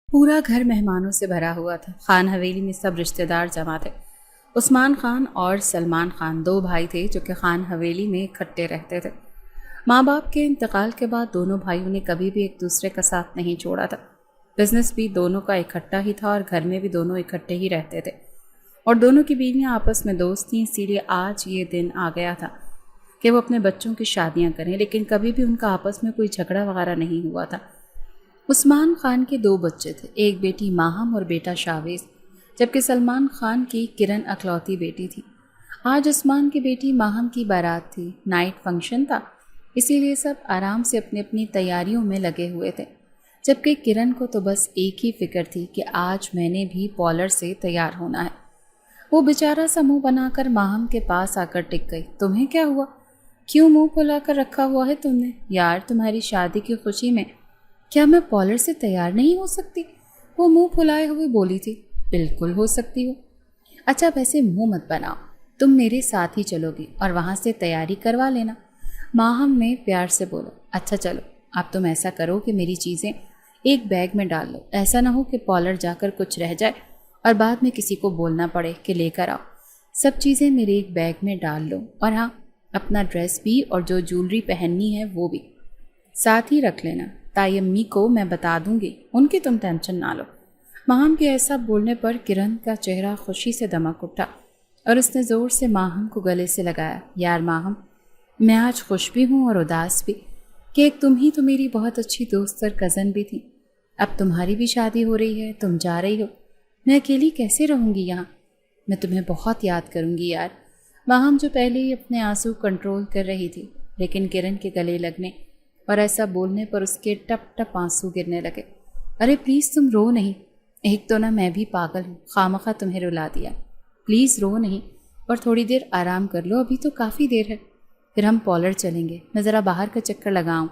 پورا گھر مہمانوں سے بھرا ہوا تھا۔ خان حویلی میں سب رشتہ دار جمع تھے۔ عثمان خان اور سلمان خان دو بھائی تھے جو کہ خان حویلی میں اکٹھے رہتے تھے۔ ماں باپ کے انتقال کے بعد دونوں بھائیوں نے کبھی بھی ایک دوسرے کا ساتھ نہیں چھوڑا تھا۔ بزنس بھی دونوں کا اکٹھا ہی تھا اور گھر میں بھی دونوں اکٹھے ہی رہتے تھے، اور دونوں کی بیویاں آپس میں دوست تھیں۔ اسی لیے آج یہ دن آ گیا تھا کہ وہ اپنے بچوں کی شادیاں کریں، لیکن کبھی بھی ان کا آپس میں کوئی جھگڑا وغیرہ نہیں ہوا تھا۔ عثمان خان کے دو بچے تھے، ایک بیٹی ماہم اور بیٹا شاویز، جبکہ سلمان خان کی کرن اکلوتی بیٹی تھی۔ آج عثمان کی بیٹی ماہم کی بارات تھی، نائٹ فنکشن تھا، اسی لیے سب آرام سے اپنی اپنی تیاریوں میں لگے ہوئے تھے، جبکہ کرن کو تو بس ایک ہی فکر تھی کہ آج میں نے بھی پارلر سے تیار ہونا ہے۔ وہ بیچارہ سا منہ بنا کر ماہم کے پاس آ کر ٹک گئی۔ تمہیں کیا ہوا؟ کیوں منہ پھلا کر رکھا ہوا ہے تم نے؟ یار تمہاری شادی کی خوشی میں کیا میں پارلر سے تیار نہیں ہو سکتی؟ وہ منہ پھلائے ہوئے بولی تھی۔ بالکل ہو سکتی ہو۔ اچھا ویسے منہ مت بناؤ، تم میرے ساتھ ہی چلو گی اور وہاں سے تیاری کروا لینا، ماہم نے پیار سے بولا۔ اچھا چلو، اب تم ایسا کرو کہ میری چیزیں ایک بیگ میں ڈال لو، ایسا نہ ہو کہ پارلر جا کر کچھ رہ جائے اور بعد میں کسی کو بولنا پڑے کہ لے کر آؤ۔ سب چیزیں میرے ایک بیگ میں ڈال لو، اور ہاں اپنا ڈریس بھی اور جو جولری پہننی ہے وہ بھی ساتھ ہی رکھ لینا، تائی امی کو میں بتا دوں گی، ان کی تم ٹینشن نہ لو۔ ماہم کے ایسا بولنے پر کرن کا چہرہ خوشی سے دمک اٹھا اور اس نے زور سے ماہم کو گلے سے لگایا۔ یار ماہم، میں آج خوش بھی ہوں اور اداس بھی، کہ ایک تم ہی تو میری بہت اچھی دوست اور کزن بھی تھی، اب تمہاری بھی شادی ہو رہی ہے، تم جا رہی ہو، میں اکیلی کیسے رہوں گی یہاں؟ میں تمہیں بہت یاد کروں گی یار۔ ماہم جو پہلے ہی اپنے آنسو کنٹرول کر رہی تھی، لیکن کرن کے گلے لگنے اور ایسا بولنے پر اس کے ٹپ ٹپ آنسو گرنے لگے۔ ارے پلیز تم رو نہیں، ایک تو نہ میں بھی پاگل ہوں، خواہ تمہیں رلا دیا، پلیز رو نہیں اور تھوڑی دیر آرام کر لو، ابھی تو کافی دیر ہے، پھر ہم پارلر چلیں گے، میں ذرا باہر کا چکر لگاؤں،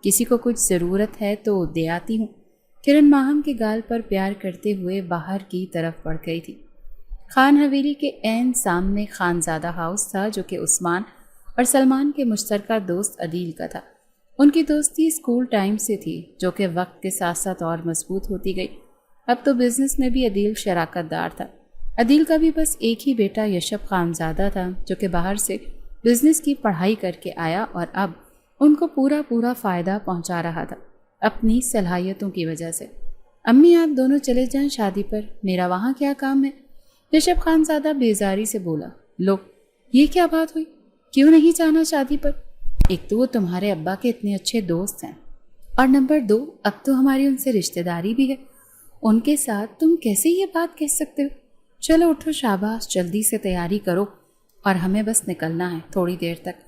کسی کو کچھ ضرورت ہے تو دے آتی ہوں۔ کرن ماہم کے گال پر پیار کرتے ہوئے باہر کی طرف بڑھ گئی تھی۔ خان حویلی کے عین سامنے خانزادہ ہاؤس تھا جو کہ عثمان اور سلمان کے مشترکہ دوست عدیل کا تھا۔ ان کی دوستی اسکول ٹائم سے تھی، جو کہ وقت کے ساتھ ساتھ اور مضبوط ہوتی گئی۔ اب تو بزنس میں بھی عدیل شراکت دار تھا۔ عدیل کا بھی بس ایک ہی بیٹا یشب خانزادہ تھا جو کہ باہر سے بزنس کی پڑھائی کر کے آیا اور اب ان کو پورا فائدہ پہنچا رہا تھا اپنی صلاحیتوں کی وجہ سے۔ امی آپ دونوں چلے جائیں شادی پر، میرا وہاں کیا کام ہے؟ یشب خانزادہ بیزاری سے بولا۔ لو یہ کیا بات ہوئی، کیوں نہیں جانا شادی پر؟ ایک تو وہ تمہارے ابا کے اتنے اچھے دوست ہیں، اور نمبر 2 اب تو ہماری ان سے رشتہ داری بھی ہے، ان کے ساتھ تم کیسے یہ بات کہہ سکتے ہو؟ چلو اٹھو شاباش، جلدی سے تیاری کرو اور ہمیں بس نکلنا ہے تھوڑی دیر تک۔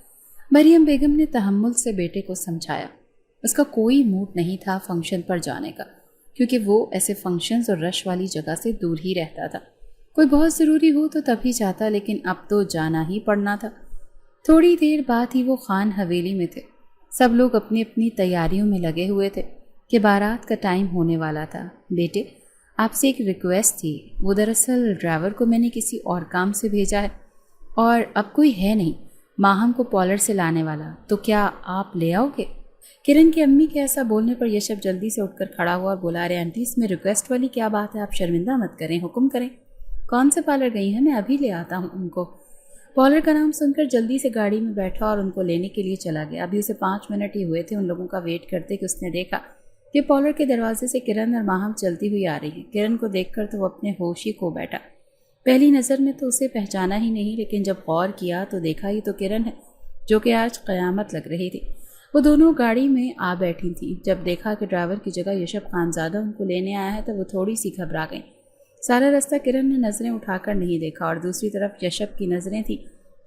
مریم بیگم نے تحمل سے بیٹے کو سمجھایا۔ اس کا کوئی موڈ نہیں تھا فنکشن پر جانے کا، کیونکہ وہ ایسے فنکشنز اور رش والی جگہ سے دور ہی رہتا تھا۔ کوئی بہت ضروری ہو تو تب ہی جاتا، لیکن اب تو جانا ہی پڑنا تھا۔ تھوڑی دیر بعد ہی وہ خان حویلی میں تھے۔ سب لوگ اپنی اپنی تیاریوں میں لگے ہوئے تھے کہ بارات کا ٹائم ہونے والا تھا۔ بیٹے آپ سے ایک ریکویسٹ تھی، وہ دراصل ڈرائیور کو میں نے کسی اور کام سے بھیجا ہے اور اب کوئی ہے نہیں ماہم کو پارلر سے لانے والا، تو کیا آپ لے آؤ گے؟ کرن کی امی کے ایسا بولنے پر یشب جلدی سے اٹھ کر کھڑا ہوا اور بولا، ارے آنٹی اس میں ریکویسٹ والی کیا بات ہے، آپ شرمندہ مت کریں، حکم کریں، کون سے پارلر گئی ہیں، میں ابھی لے آتا ہوں ان کو۔ پارلر کا نام سن کر جلدی سے گاڑی میں بیٹھا اور ان کو لینے کے لیے چلا گیا۔ ابھی اسے 5 منٹ ہی ہوئے تھے ان لوگوں کا ویٹ کرتے کہ اس نے دیکھا کہ پارلر کے دروازے سے کرن اور ماہم چلتی ہوئی آ رہی ہیں۔ کرن کو دیکھ کر تو وہ اپنے ہوش ہی کھو بیٹھا۔ پہلی نظر میں تو اسے پہچانا ہی نہیں، لیکن جب غور کیا تو دیکھا ہی تو کرن ہے جو کہ آج قیامت لگ رہی تھی۔ وہ دونوں گاڑی میں آ بیٹھی تھیں۔ جب دیکھا کہ ڈرائیور کی جگہ یشب خانزادہ ان کو لینے آیا ہے تو وہ تھوڑی سی گھبرا گئیں۔ سارا رستہ کرن نے نظریں اٹھا کر نہیں دیکھا اور دوسری طرف یشب کی نظریں تھیں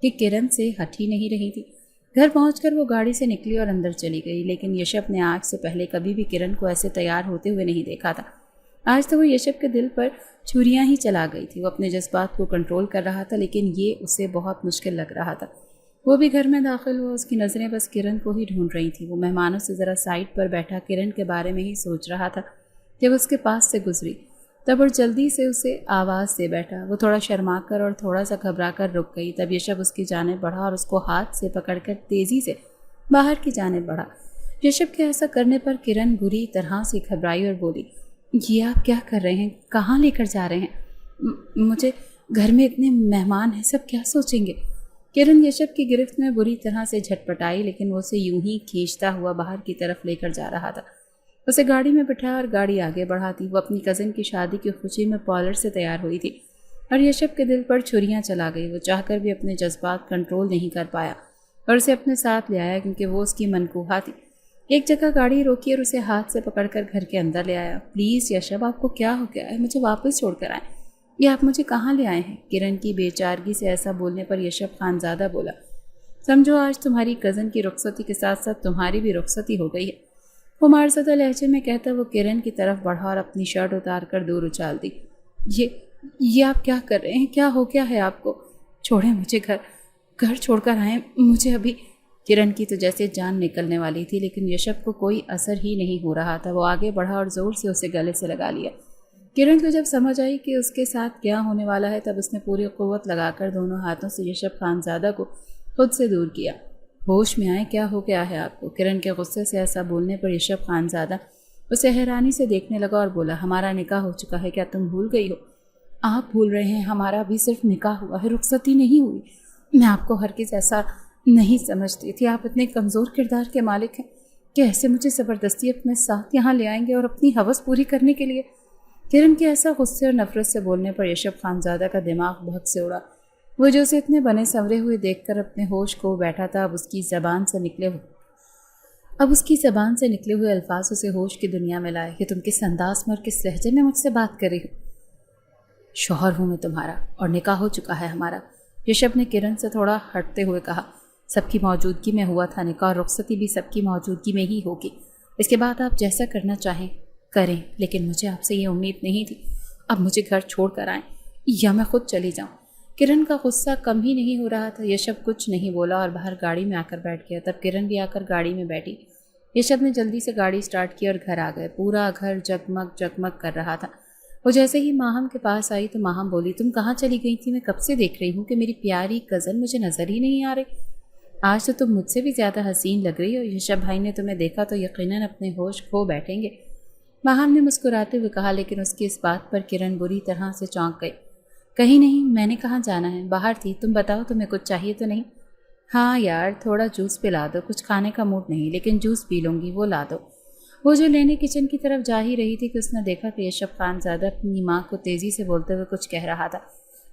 کہ کرن سے ہٹ ہی نہیں رہی تھی۔ گھر پہنچ کر وہ گاڑی سے نکلی اور اندر چلی گئی، لیکن یشب نے آج سے پہلے کبھی بھی کرن کو ایسے تیار ہوتے ہوئے نہیں دیکھا تھا۔ آج تو وہ یشب کے دل پر چھریاں ہی چلا گئی تھی۔ وہ اپنے جذبات کو کنٹرول کر رہا تھا، لیکن یہ اسے بہت مشکل لگ رہا تھا۔ وہ بھی گھر میں داخل ہوا، اس کی نظریں بس کرن کو ہی ڈھونڈ رہی تھیں۔ وہ مہمانوں سے ذرا سائڈ پر بیٹھا کرن کے بارے میں ہی سوچ رہا تھا کہ وہ اس کے پاس سے گزری تب اور جلدی سے اسے آواز دے بیٹھا۔ وہ تھوڑا شرما کر اور تھوڑا سا گھبرا کر رک گئی۔ تب یشب اس کی جانب بڑھا اور اس کو ہاتھ سے پکڑ کر تیزی سے باہر کی جانب بڑھا۔ یشب کے ایسا کرنے پر کرن بری طرح سے گھبرائی اور بولی، یہ آپ کیا کر رہے ہیں؟ کہاں لے کر جا رہے ہیں؟ مجھے گھر میں اتنے مہمان ہیں، سب کیا سوچیں گے؟ کرن یشب کی گرفت میں بری طرح سے جھٹپٹائی، لیکن وہ اسے یوں ہی کھینچتا ہوا باہر کی طرف لے کر جا رہا تھا۔ اسے گاڑی میں بٹھایا اور گاڑی آگے بڑھاتی۔ وہ اپنی کزن کی شادی کی خوشی میں پارلر سے تیار ہوئی تھی اور یشب کے دل پر چھریاں چلا گئی۔ وہ چاہ کر بھی اپنے جذبات کنٹرول نہیں کر پایا اور اسے اپنے ساتھ لے آیا، کیونکہ وہ اس کی منقوہہ تھی۔ ایک جگہ گاڑی روکی اور اسے ہاتھ سے پکڑ کر گھر کے اندر لے آیا۔ پلیز یشب، آپ کو کیا ہو گیا ہے؟ مجھے واپس چھوڑ کر آئیں۔ یہ آپ مجھے کہاں لے آئے ہیں؟ کرن کی بے چارگی سے ایسا بولنے پر یشب خانزادہ بولا، سمجھو آج تمہاری کزن کی رخصتی کے ساتھ ساتھ تمہاری بھی رخصتی ہو گئی ہے۔ وہ مارزدہ لہجے میں کہتا وہ کرن کی طرف بڑھا اور اپنی شرٹ اتار کر دور اچھال دی۔ یہ آپ کیا کر رہے ہیں؟ کیا ہو گیا ہے آپ کو؟ چھوڑیں مجھے، گھر چھوڑ کر آئیں مجھے ابھی۔ کرن کی تو جیسے جان نکلنے والی تھی، لیکن یشب کو کوئی اثر ہی نہیں ہو رہا تھا۔ وہ آگے بڑھا اور زور سے اسے گلے سے لگا لیا۔ کرن کو جب سمجھ آئی کہ اس کے ساتھ کیا ہونے والا ہے، تب اس نے پوری قوت لگا کر دونوں ہاتھوں سے یشب خانزادہ کو خود سے دور کیا۔ ہوش میں آئے، کیا ہو گیا ہے آپ کو؟ کرن کے غصے سے ایسا بولنے پر یشب خانزادہ اسے حیرانی سے دیکھنے لگا اور بولا، ہمارا نکاح ہو چکا ہے، کیا تم بھول گئی ہو؟ آپ بھول رہے ہیں، ہمارا ابھی صرف نکاح ہوا ہے، رخصتی نہیں ہوئی۔ میں آپ کو ہرگز ایسا نہیں سمجھتی تھی۔ آپ اتنے کمزور کردار کے مالک ہیں کہ ایسے مجھے زبردستی اپنے ساتھ یہاں لے آئیں گے اور اپنی ہوس پوری کرنے کے لیے؟ کرن کے ایسا غصے اور نفرت سے بولنے پر یشب خانزادہ کا دماغ بہت سے اڑا۔ وہ جو اسے اتنے بنے سنورے ہوئے دیکھ کر اپنے ہوش کو بیٹھا تھا، اب اس کی زبان سے نکلے ہوئے الفاظ اسے ہوش کی دنیا میں لائے کہ تم کس انداز میں اور کس لہجے میں مجھ سے بات کر رہی ہو؟ شوہر ہوں میں تمہارا اور نکاح ہو چکا ہے ہمارا، یشب نے کرن سے تھوڑا ہٹتے ہوئے کہا۔ سب کی موجودگی میں ہوا تھا نکاح، اور رخصتی بھی سب کی موجودگی میں ہی ہوگی۔ اس کے بعد آپ جیسا کرنا چاہیں کریں، لیکن مجھے آپ سے یہ امید نہیں تھی۔ اب مجھے گھر چھوڑ کر آئیں یا میں خود چلی جاؤں۔ کرن کا غصہ کم ہی نہیں ہو رہا تھا۔ یشب کچھ نہیں بولا اور باہر گاڑی میں آ کر بیٹھ گیا۔ تب کرن بھی آ کر گاڑی میں بیٹھی۔ یشب نے جلدی سے گاڑی سٹارٹ کی اور گھر آ گئے۔ پورا گھر جگمگ جگمگ کر رہا تھا۔ وہ جیسے ہی ماہم کے پاس آئی تو ماہم بولی، تم کہاں چلی گئی تھی؟ میں کب سے دیکھ رہی ہوں کہ میری پیاری کزن مجھے نظر ہی نہیں آ رہی۔ آج تو تم مجھ سے بھی زیادہ حسین لگ رہی ہو۔ یشب بھائی نے تمہیں دیکھا تو یقیناً اپنے ہوش کھو بیٹھیں گے، ماہم نے مسکراتے ہوئے کہا، لیکن اس کی اس بات پر کرن بری طرح سے چونک گئی۔ کہیں نہیں، میں نے کہاں جانا ہے، باہر تھی۔ تم بتاؤ تمہیں کچھ چاہیے تو نہیں؟ ہاں یار، تھوڑا جوس پلا دو، کچھ کھانے کا موڈ نہیں، لیکن جوس پی لوں گی، وہ لا دو۔ وہ جو لینے کچن کی طرف جا ہی رہی تھی کہ اس نے دیکھا کہ یشب خانزادہ اپنی ماں کو تیزی سے بولتے ہوئے کچھ کہہ رہا تھا،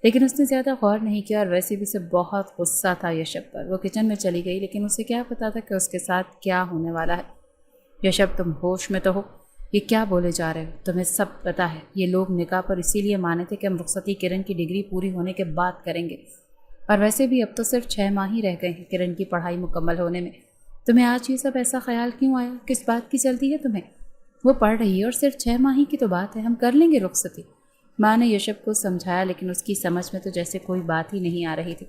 لیکن اس نے زیادہ غور نہیں کیا، اور ویسے بھی اسے بہت غصہ تھا یشب پر۔ وہ کچن میں چلی گئی، لیکن اسے کیا پتا تھا کہ اس کے ساتھ کیا ہونے والا ہے۔ یشب، تم ہوش میں تو ہو؟ یہ کیا بولے جا رہے ہو؟ تمہیں سب پتا ہے یہ لوگ نکاح پر اسی لیے مانے تھے کہ ہم رخصتی کرن کی ڈگری پوری ہونے کے بعد کریں گے، اور ویسے بھی اب تو صرف 6 ماہ ہی رہ گئے ہیں کرن کی پڑھائی مکمل ہونے میں۔ تمہیں آج یہ سب ایسا خیال کیوں آیا؟ کس بات کی جلدی ہے تمہیں؟ وہ پڑھ رہی ہے اور صرف 6 ماہ ہی کی تو بات ہے، ہم کر لیں گے رخصتی۔ ماں نے یشب کو سمجھایا، لیکن اس کی سمجھ میں تو جیسے کوئی بات ہی نہیں آ رہی تھی۔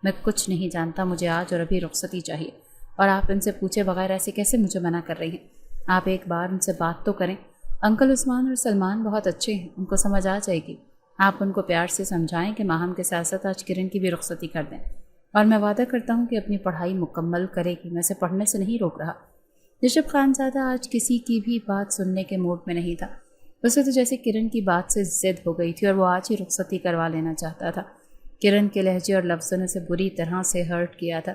میں کچھ نہیں جانتا، مجھے آج اور ابھی رخصتی چاہیے، اور آپ ان سے پوچھے بغیر ایسے کیسے مجھے منع کر رہی ہیں؟ آپ ایک بار ان سے بات تو کریں۔ انکل عثمان اور سلمان بہت اچھے ہیں، ان کو سمجھ آ جائے گی۔ آپ ان کو پیار سے سمجھائیں کہ ماہم کے ساتھ ساتھ آج کرن کی بھی رخصتی کر دیں، اور میں وعدہ کرتا ہوں کہ اپنی پڑھائی مکمل کرے گی، میں اسے پڑھنے سے نہیں روک رہا۔ یشب خانزادہ آج کسی کی بھی بات سننے کے موڈ میں نہیں تھا۔ اسے تو جیسے کرن کی بات سے ضد ہو گئی تھی اور وہ آج ہی رخصتی کروا لینا چاہتا تھا۔ کرن کے لہجے اور لفظوں نے اسے بری طرح سے ہرٹ کیا تھا۔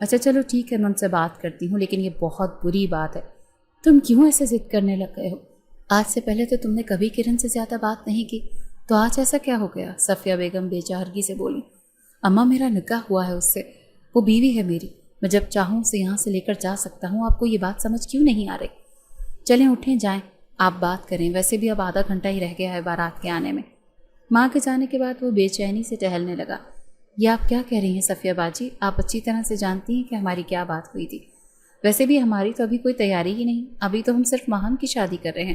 اچھا چلو ٹھیک ہے، میں ان سے بات کرتی ہوں، لیکن یہ بہت بری بات ہے۔ تم کیوں ایسے ضد کرنے لگ گئے ہو؟ آج سے پہلے تو تم نے کبھی کرن سے زیادہ بات نہیں کی، تو آج ایسا کیا ہو گیا؟ صفیہ بیگم بے چارگی سے بولی۔ اماں، میرا نکاح ہوا ہے اس سے، وہ بیوی ہے میری، میں جب چاہوں اسے یہاں سے لے کر جا سکتا ہوں۔ آپ کو یہ بات سمجھ کیوں نہیں آ رہی؟ چلیں اٹھیں جائیں، آپ بات کریں، ویسے بھی اب آدھا گھنٹہ ہی رہ گیا ہے بارات کے آنے میں۔ ماں کے جانے کے بعد وہ بے چینی سے ٹہلنے لگا۔ یہ آپ کیا کہہ رہی ہیں صفیہ باجی؟ آپ اچھی طرح سے جانتی ہیں کہ ہماری کیا بات ہوئی تھی۔ ویسے بھی ہماری تو ابھی کوئی تیاری ہی نہیں، ابھی تو ہم صرف ماہم کی شادی کر رہے ہیں۔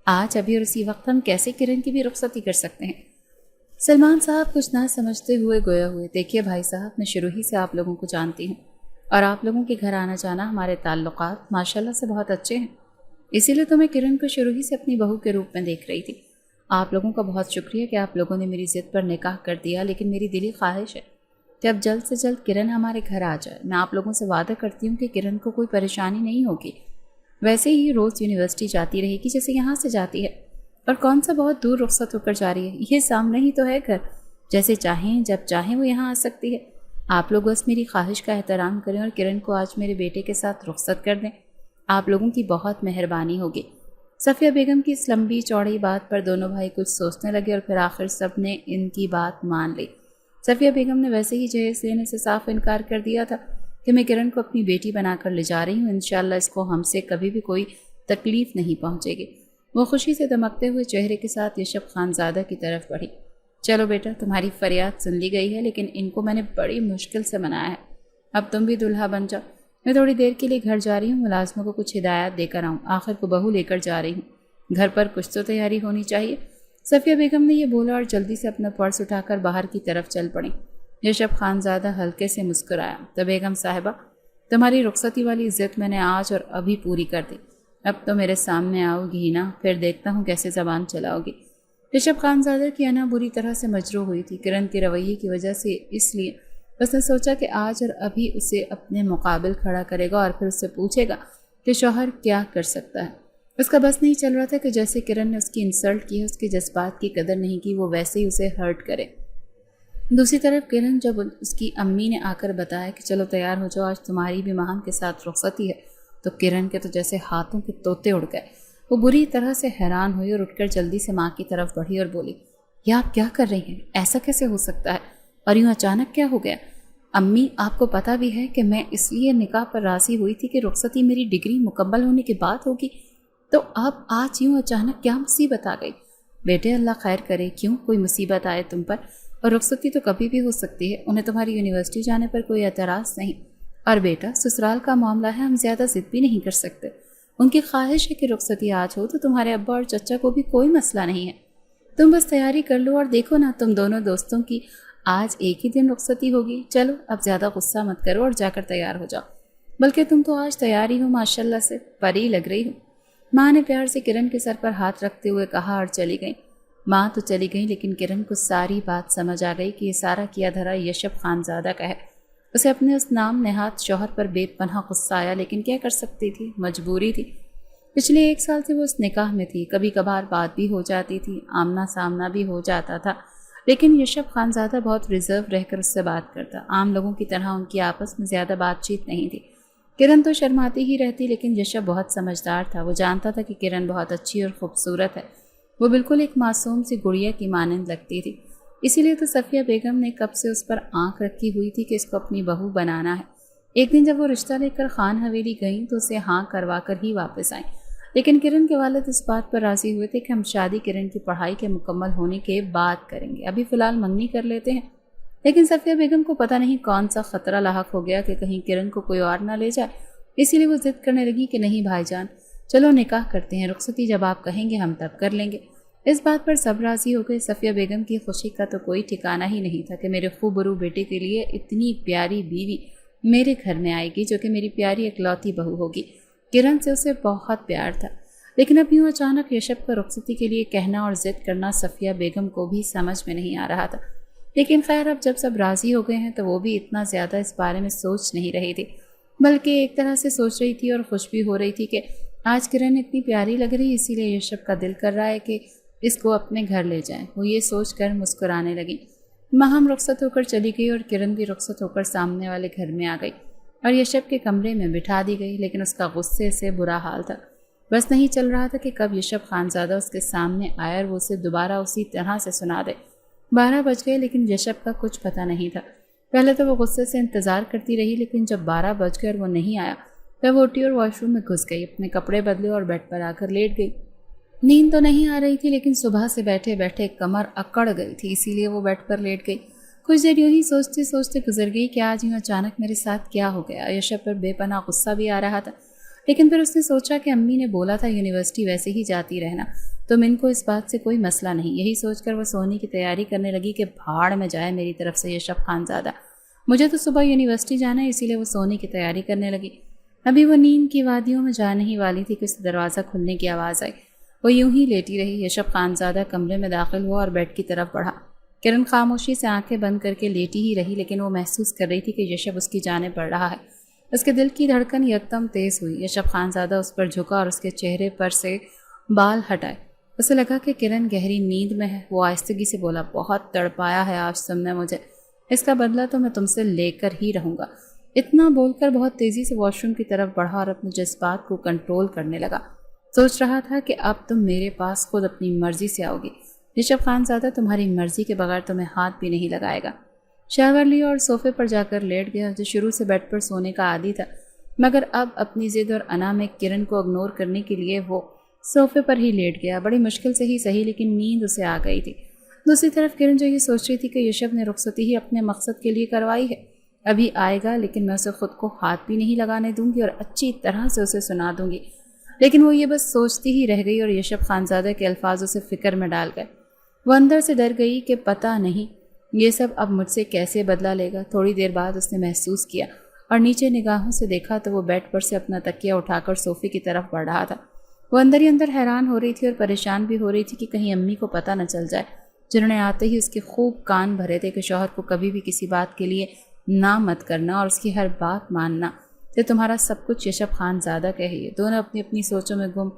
آج ابھی اور اسی وقت ہم کیسے کرن کی بھی رخصتی کر سکتے ہیں؟ سلمان صاحب کچھ نہ سمجھتے ہوئے گویا ہوئے، دیکھیے بھائی صاحب، میں شروع ہی سے آپ لوگوں کو جانتی ہوں، اور آپ لوگوں کے گھر آنا جانا، ہمارے تعلقات ماشاءاللہ سے بہت اچھے ہیں، اسی لیے تو میں کرن کو شروع ہی سے اپنی بہو کے روپ میں دیکھ رہی تھی۔ آپ لوگوں کا بہت شکریہ کہ آپ لوگوں نے میری ضد پر نکاح کر دیا، لیکن میری دلی خواہش ہے کہ اب جلد سے جلد کرن ہمارے گھر آ جائے۔ میں آپ لوگوں سے وعدہ کرتی ہوں کہ کرن کو کوئی پریشانی نہیں ہوگی، ویسے ہی روز یونیورسٹی جاتی رہے گی جیسے یہاں سے جاتی ہے۔ اور کون سا بہت دور رخصت ہو کر جا رہی ہے؟ یہ سامنے ہی تو ہے گھر، جیسے چاہیں جب چاہیں وہ یہاں آ سکتی ہے۔ آپ لوگ بس میری خواہش کا احترام کریں اور کرن کو آج میرے بیٹے کے ساتھ رخصت کر دیں، آپ لوگوں کی بہت مہربانی ہوگی۔ صفیہ بیگم کی اس لمبی چوڑی بات پر دونوں بھائی کچھ سوچنے لگے اور پھر آخر سب نے ان کی بات مان لی۔ صفیہ بیگم نے ویسے ہی جہیز لینے سے صاف انکار کر دیا تھا کہ میں کرن کو اپنی بیٹی بنا کر لے جا رہی ہوں، انشاءاللہ اس کو ہم سے کبھی بھی کوئی تکلیف نہیں پہنچے گی۔ وہ خوشی سے دمکتے ہوئے چہرے کے ساتھ یشب خانزادہ کی طرف بڑھی۔ چلو بیٹا، تمہاری فریاد سن لی گئی ہے، لیکن ان کو میں نے بڑی مشکل سے منایا ہے، اب تم بھی دلہا بن جاؤ۔ میں تھوڑی دیر کے لیے گھر جا رہی ہوں، ملازموں کو کچھ ہدایات دے کر آؤں، آخر کو بہو لے کر جا رہی ہوں، گھر پر کچھ تو تیاری ہونی چاہیے۔ صفیہ بیگم نے یہ بولا اور جلدی سے اپنا پرس اٹھا کر باہر کی طرف چل پڑیں۔ یشب خانزادہ ہلکے سے مسکرایا تو بیگم صاحبہ، تمہاری رخصتی والی ضد میں نے آج اور ابھی پوری کر دی، اب تو میرے سامنے آؤ گی نا، پھر دیکھتا ہوں کیسے زبان چلاؤ گی۔ یشب خانزادہ کی انا بری طرح سے مجروح ہوئی تھی کرن کے رویے کی وجہ سے، اس لیے اس نے سوچا کہ آج اور ابھی اسے اپنے مقابل کھڑا کرے گا اور پھر اس سے پوچھے گا کہ شوہر کیا کر سکتا ہے۔ اس کا بس نہیں چل رہا تھا کہ جیسے کرن نے اس کی انسلٹ کی ہے، اس کے جذبات کی قدر نہیں کی، وہ ویسے ہی اسے ہرٹ کرے۔ دوسری طرف کرن جب اس کی امی نے آ کر بتایا کہ چلو تیار ہو جاؤ، آج تمہاری بھی مہم کے ساتھ رخصتی ہے، تو کرن کے تو جیسے ہاتھوں کے طوطے اڑ گئے۔ وہ بری طرح سے حیران ہوئی اور اٹھ کر جلدی سے ماں کی طرف بڑھی اور بولی، یہ آپ کیا کر رہی ہیں؟ ایسا کیسے ہو سکتا ہے؟ اور یوں اچانک کیا ہو گیا؟ امی، آپ کو پتہ بھی ہے کہ میں اس لیے نکاح پر راضی ہوئی تھی کہ رخصتی میری ڈگری مکمل ہونے کے بعد ہوگی، تو اب آج یوں اچانک کیا مصیبت آ گئی؟ بیٹے اللہ خیر کرے، کیوں کوئی مصیبت آئے تم پر؟ اور رخصتی تو کبھی بھی ہو سکتی ہے، انہیں تمہاری یونیورسٹی جانے پر کوئی اعتراض نہیں۔ اور بیٹا، سسرال کا معاملہ ہے، ہم زیادہ ضد بھی نہیں کر سکتے، ان کی خواہش ہے کہ رخصتی آج ہو تو تمہارے ابا اور چچا کو بھی کوئی مسئلہ نہیں ہے، تم بس تیاری کر لو اور دیکھو نا، تم دونوں دوستوں کی آج ایک ہی دن رخصتی ہوگی۔ چلو اب زیادہ غصہ مت کرو اور جا کر تیار ہو جاؤ، بلکہ تم تو آج تیار ہی ہو، ماشاءاللہ سے پری لگ رہی ہو۔ ماں نے پیار سے کرن کے سر پر ہاتھ رکھتے ہوئے کہا اور چلی گئیں۔ ماں تو چلی گئیں لیکن کرن کو ساری بات سمجھ آ گئی کہ یہ سارا کیا دھرا یشب خانزادہ کا ہے۔ اسے اپنے اس نام نہاد شوہر پر بے پناہ غصہ آیا، لیکن کیا کر سکتی تھی، مجبوری تھی۔ پچھلے 1 سال سے وہ اس نکاح میں تھی، کبھی کبھار بات بھی ہو جاتی تھی، آمنا سامنا بھی ہو جاتا تھا، لیکن یشب خانزادہ بہت ریزرو رہ کر اس سے بات کرتا، عام لوگوں کی طرح ان کی آپس میں زیادہ بات چیت نہیں تھی۔ کرن تو شرماتی ہی رہتی، لیکن یشب بہت سمجھدار تھا، وہ جانتا تھا کہ کرن بہت اچھی اور خوبصورت ہے، وہ بالکل ایک معصوم سی گڑیا کی مانند لگتی تھی، اسی لیے تو صفیہ بیگم نے کب سے اس پر آنکھ رکھی ہوئی تھی کہ اس کو اپنی بہو بنانا ہے۔ ایک دن جب وہ رشتہ لے کر خان حویلی گئیں تو اسے ہاں کروا کر ہی واپس آئیں، لیکن کرن کے والد اس بات پر راضی ہوئے تھے کہ ہم شادی کرن کی پڑھائی کے مکمل ہونے کے بعد کریں گے، ابھی فی الحال منگنی کر لیتے ہیں۔ لیکن صفیہ بیگم کو پتہ نہیں کون سا خطرہ لاحق ہو گیا کہ کہیں کرن کو کوئی اور نہ لے جائے، اسی لیے وہ ضد کرنے لگی کہ نہیں بھائی جان، چلو نکاح کرتے ہیں، رخصتی جب آپ کہیں گے ہم تب کر لیں گے۔ اس بات پر سب راضی ہو گئے۔ صفیہ بیگم کی خوشی کا تو کوئی ٹھکانہ ہی نہیں تھا کہ میرے خوبرو بیٹے کے لیے اتنی پیاری بیوی میرے گھر میں آئے گی جو کہ میری پیاری اکلوتی بہو ہوگی۔ کرن سے اسے بہت پیار تھا، لیکن اب یوں اچانک یشب کا رخصتی کے لیے کہنا اور ضد کرنا صفیہ بیگم کو بھی سمجھ میں نہیں آ رہا تھا، لیکن خیر اب جب سب راضی ہو گئے ہیں تو وہ بھی اتنا زیادہ اس بارے میں سوچ نہیں رہی تھی، بلکہ ایک طرح سے سوچ رہی تھی اور خوش بھی ہو رہی تھی کہ آج کرن اتنی پیاری لگ رہی، اسی لیے یشب کا دل کر رہا ہے کہ اس کو اپنے گھر لے جائیں۔ وہ یہ سوچ کر مسکرانے لگی۔ مہم رخصت ہو کر چلی گئی اور کرن بھی رخصت ہو کر سامنے والے گھر میں آ گئی اور یشب کے کمرے میں بٹھا دی گئی، لیکن اس کا غصے سے برا حال تھا، بس نہیں چل رہا تھا کہ کب یشب خانزادہ اس کے سامنے آئے اور وہ اسے دوبارہ اسی طرح سے سنا دے۔ 12 بج گئے لیکن یشب کا کچھ پتہ نہیں تھا۔ پہلے تو وہ غصے سے انتظار کرتی رہی، لیکن جب 12 بج گئے اور وہ نہیں آیا تب وہ اٹھی اور واش روم میں گھس گئی، اپنے کپڑے بدلے اور بیڈ پر آ کر لیٹ گئی۔ نیند تو نہیں آ رہی تھی، لیکن صبح سے بیٹھے بیٹھے کمر اکڑ گئی تھی، اسی لیے وہ بیڈ پر لیٹ گئی۔ کچھ دیر یوں ہی سوچتے سوچتے گزر گئی کہ آج یوں اچانک میرے ساتھ کیا ہو گیا۔ یشب پر بے پناہ غصہ بھی آ رہا تھا، لیکن پھر اس نے سوچا کہ امی نے بولا تھا یونیورسٹی ویسے ہی جاتی رہنا، تو ان کو اس بات سے کوئی مسئلہ نہیں۔ یہی سوچ کر وہ سونے کی تیاری کرنے لگی کہ بھاڑ میں جائے میری طرف سے یشب خانزادہ، مجھے تو صبح یونیورسٹی جانا ہے، اسی لیے وہ سونے کی تیاری کرنے لگی۔ ابھی وہ نیند کی وادیوں میں جانے ہی والی تھی کہ اس دروازہ کھلنے کی آواز آئی۔ وہ یوں ہی لیٹی رہی۔ یشب خانزادہ کمرے میں داخل ہوا اور بیڈ کی طرف بڑھا۔ کرن خاموشی سے آنکھیں بند کر کے لیٹی ہی رہی، لیکن وہ محسوس کر رہی تھی کہ یشب اس کی جانب بڑھ رہا ہے۔ اس کے دل کی دھڑکن یکدم تیز ہوئی۔ یشب خانزادہ اس پر جھکا اور اس کے چہرے پر سے بال ہٹائے اسے لگا کہ کرن گہری نیند میں ہے۔ وہ آہستگی سے بولا، بہت تڑپایا ہے آج تم نے مجھے، اس کا بدلہ تو میں تم سے لے کر ہی رہوں گا۔ اتنا بول کر بہت تیزی سے واش روم کی طرف بڑھا اور اپنے جذبات کو کنٹرول کرنے لگا۔ سوچ رہا تھا کہ اب تم میرے پاس خود اپنی مرضی سے آؤ گی، رشب خان زادہ تمہاری مرضی کے بغیر تمہیں ہاتھ بھی نہیں لگائے گا۔ شاور لیا اور صوفے پر جا کر لیٹ گیا۔ جو شروع سے بیڈ پر سونے کا عادی تھا، مگر اب اپنی ضد اور انا میں کرن کو اگنور کرنے کے لیے وہ صوفے پر ہی لیٹ گیا۔ بڑی مشکل سے ہی صحیح، لیکن نیند اسے آ گئی تھی۔ دوسری طرف کرن جو یہ سوچ رہی تھی کہ یشب نے رخصتی ہی اپنے مقصد کے لیے کروائی ہے، ابھی آئے گا لیکن میں اسے خود کو ہاتھ بھی نہیں لگانے دوں گی اور اچھی طرح سے اسے سنا دوں گی۔ لیکن وہ یہ بس سوچتی ہی رہ گئی اور یشب خانزادہ کے الفاظ اسے فکر میں ڈال گئے۔ وہ اندر سے ڈر گئی کہ پتہ نہیں یہ سب اب مجھ سے کیسے بدلہ لے گا۔ تھوڑی دیر بعد اس نے محسوس کیا اور نیچے نگاہوں سے دیکھا تو وہ بیڈ پر سے اپنا تکیہ اٹھا کر صوفے کی طرف بڑھ رہا تھا۔ وہ اندر ہی اندر حیران ہو رہی تھی اور پریشان بھی ہو رہی تھی کہ کہیں امی کو پتہ نہ چل جائے، جنہوں نے آتے ہی اس کے خوب کان بھرے تھے کہ شوہر کو کبھی بھی کسی بات کے لیے نہ مت کرنا اور اس کی ہر بات ماننا، تو تمہارا سب کچھ یشب خان زادہ کہیے۔ دونوں اپنی اپنی سوچوں میں گم